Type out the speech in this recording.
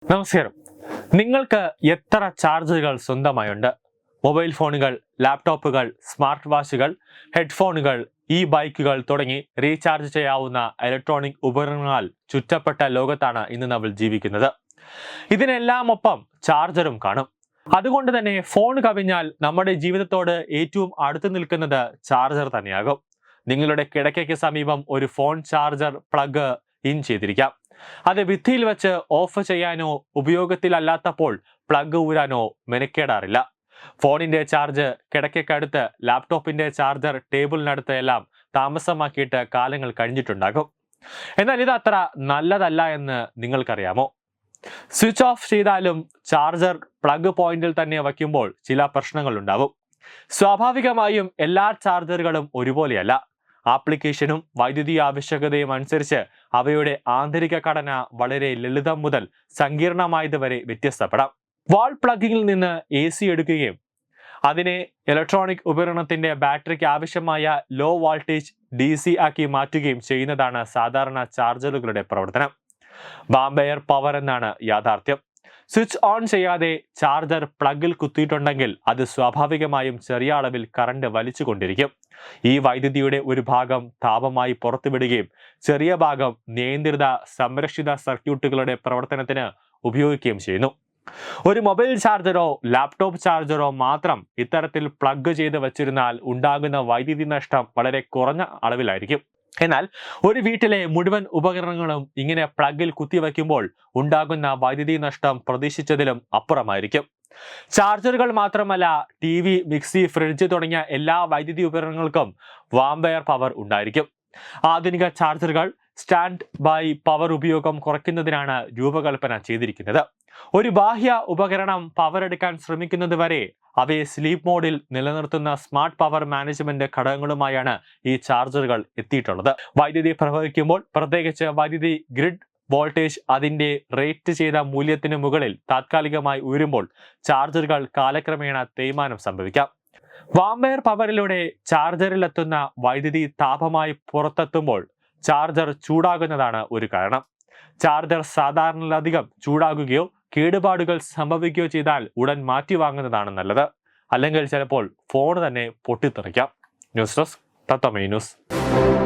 നമസ്കാരം. നിങ്ങൾക്ക് എത്ര ചാർജറുകൾ സ്വന്തമായുണ്ട്? മൊബൈൽ ഫോണുകൾ, ലാപ്ടോപ്പുകൾ, സ്മാർട്ട് വാച്ചുകൾ, ഹെഡ്ഫോണുകൾ, ബൈക്കുകൾ തുടങ്ങി റീചാർജ് ചെയ്യാവുന്ന ഇലക്ട്രോണിക് ഉപകരണങ്ങളാൽ ചുറ്റപ്പെട്ട ലോകത്താണ് ഇന്ന് നമ്മൾ ജീവിക്കുന്നത്. ഇതിനെല്ലാമൊപ്പം ചാർജറും കാണും. അതുകൊണ്ട് തന്നെ ഫോൺ കവിഞ്ഞാൽ നമ്മുടെ ജീവിതത്തോട് ഏറ്റവും അടുത്ത് നിൽക്കുന്നത് ചാർജർ തന്നെയാകും. നിങ്ങളുടെ കിടക്കയ്ക്ക് സമീപം ഒരു ഫോൺ ചാർജർ പ്ലഗ് ഇൻ ചെയ്തിരിക്കാം. അത് ഭിത്തിയിൽ വെച്ച് ഓഫ് ചെയ്യാനോ ഉപയോഗത്തിലല്ലാത്തപ്പോൾ പ്ലഗ് ഊരാനോ മെനക്കേടാറില്ല. ഫോണിന്റെ ചാർജ് കിടക്കയ്ക്കടുത്ത്, ലാപ്ടോപ്പിന്റെ ചാർജർ ടേബിളിനടുത്ത് എല്ലാം താമസമാക്കിയിട്ട് കാലങ്ങൾ കഴിഞ്ഞിട്ടുണ്ടാകും. എന്നാൽ ഇത് അത്ര നല്ലതല്ല എന്ന് നിങ്ങൾക്കറിയാമോ? സ്വിച്ച് ഓഫ് ചെയ്താലും ചാർജർ പ്ലഗ് പോയിന്റിൽ തന്നെ വയ്ക്കുമ്പോൾ ചില പ്രശ്നങ്ങൾ ഉണ്ടാവും. സ്വാഭാവികമായും എല്ലാ ചാർജറുകളും ഒരുപോലെയല്ല. ആപ്ലിക്കേഷനും വൈദ്യുതി ആവശ്യകതയും അനുസരിച്ച് അവയുടെ ആന്തരിക ഘടന വളരെ ലളിതം മുതൽ സങ്കീർണമായത് വരെ വ്യത്യസ്തപ്പെടാം. വാൾ പ്ലഗിങ്ങിൽ നിന്ന് AC എടുക്കുകയും അതിനെ ഇലക്ട്രോണിക് ഉപകരണത്തിന്റെ ബാറ്ററിക്ക് ആവശ്യമായ ലോ വോൾട്ടേജ് DC ആക്കി മാറ്റുകയും ചെയ്യുന്നതാണ് സാധാരണ ചാർജറുകളുടെ പ്രവർത്തനം. ബാംബെയർ പവർ എന്നാണ് യാഥാർത്ഥ്യം. സ്വിച്ച് ഓൺ ചെയ്യാതെ ചാർജർ പ്ലഗിൽ കുത്തിയിട്ടുണ്ടെങ്കിൽ അത് സ്വാഭാവികമായും ചെറിയ അളവിൽ കറണ്ട് വലിച്ചുകൊണ്ടിരിക്കും. ഈ വൈദ്യുതിയുടെ ഒരു ഭാഗം താപമായി പുറത്തുവിടുകയും ചെറിയ ഭാഗം നിയന്ത്രിത സംരക്ഷിത സർക്യൂട്ടുകളുടെ പ്രവർത്തനത്തിന് ഉപയോഗിക്കുകയും ചെയ്യുന്നു. ഒരു മൊബൈൽ ചാർജറോ ലാപ്ടോപ്പ് ചാർജറോ മാത്രം ഇത്തരത്തിൽ പ്ലഗ് ചെയ്ത് വച്ചിരുന്നാൽ ഉണ്ടാകുന്ന വൈദ്യുതി നഷ്ടം വളരെ കുറഞ്ഞ അളവിലായിരിക്കും. എന്നാൽ ഒരു വീട്ടിലെ മുഴുവൻ ഉപകരണങ്ങളും ഇങ്ങനെ പ്ലഗിൽ കുത്തിവെക്കുമ്പോൾ ഉണ്ടാകുന്ന വൈദ്യുതി നഷ്ടം പ്രതീക്ഷിച്ചതിലും അപ്പുറമായിരിക്കും. ചാർജറുകൾ മാത്രമല്ല, TV, മിക്സി, ഫ്രിഡ്ജ് തുടങ്ങിയ എല്ലാ വൈദ്യുതി ഉപകരണങ്ങൾക്കും വാംബെയർ പവർ ഉണ്ടായിരിക്കും. ആധുനിക ചാർജറുകൾ സ്റ്റാൻഡ് ബൈ പവർ ഉപയോഗം കുറയ്ക്കുന്നതിനാണ് രൂപകൽപ്പന ചെയ്തിരിക്കുന്നത്. ഒരു ബാഹ്യ ഉപകരണം പവർ എടുക്കാൻ ശ്രമിക്കുന്നത് വരെ അവയെ സ്ലീപ്പ് മോഡിൽ നിലനിർത്തുന്ന സ്മാർട്ട് പവർ മാനേജ്മെന്റ് ഘടകങ്ങളുമായാണ് ഈ ചാർജറുകൾ എത്തിയിട്ടുള്ളത്. വൈദ്യുതി പ്രവഹിക്കുമ്പോൾ, പ്രത്യേകിച്ച് വൈദ്യുതി ഗ്രിഡ് വോൾട്ടേജ് അതിന്റെ റേറ്റ് ചെയ്ത മൂല്യത്തിന് മുകളിൽ താത്കാലികമായി ഉയരുമ്പോൾ ചാർജറുകൾ കാലക്രമേണ തേയ്മാനം സംഭവിക്കാം. വാംബെയർ പവറിലൂടെ ചാർജറിലെത്തുന്ന വൈദ്യുതി താപമായി പുറത്തെത്തുമ്പോൾ ചാർജർ ചൂടാകുന്നതാണ് ഒരു കാരണം. ചാർജർ സാധാരണയിലധികം ചൂടാകുകയോ കേടുപാടുകൾ സംഭവിക്കുകയോ ചെയ്താൽ ഉടൻ മാറ്റി വാങ്ങുന്നതാണ് നല്ലത്. അല്ലെങ്കിൽ ചിലപ്പോൾ ഫോൺ തന്നെ പൊട്ടിത്തെറിക്കാം. ന്യൂസ് ഡെസ്ക് തത്വമൈ ന്യൂസ്.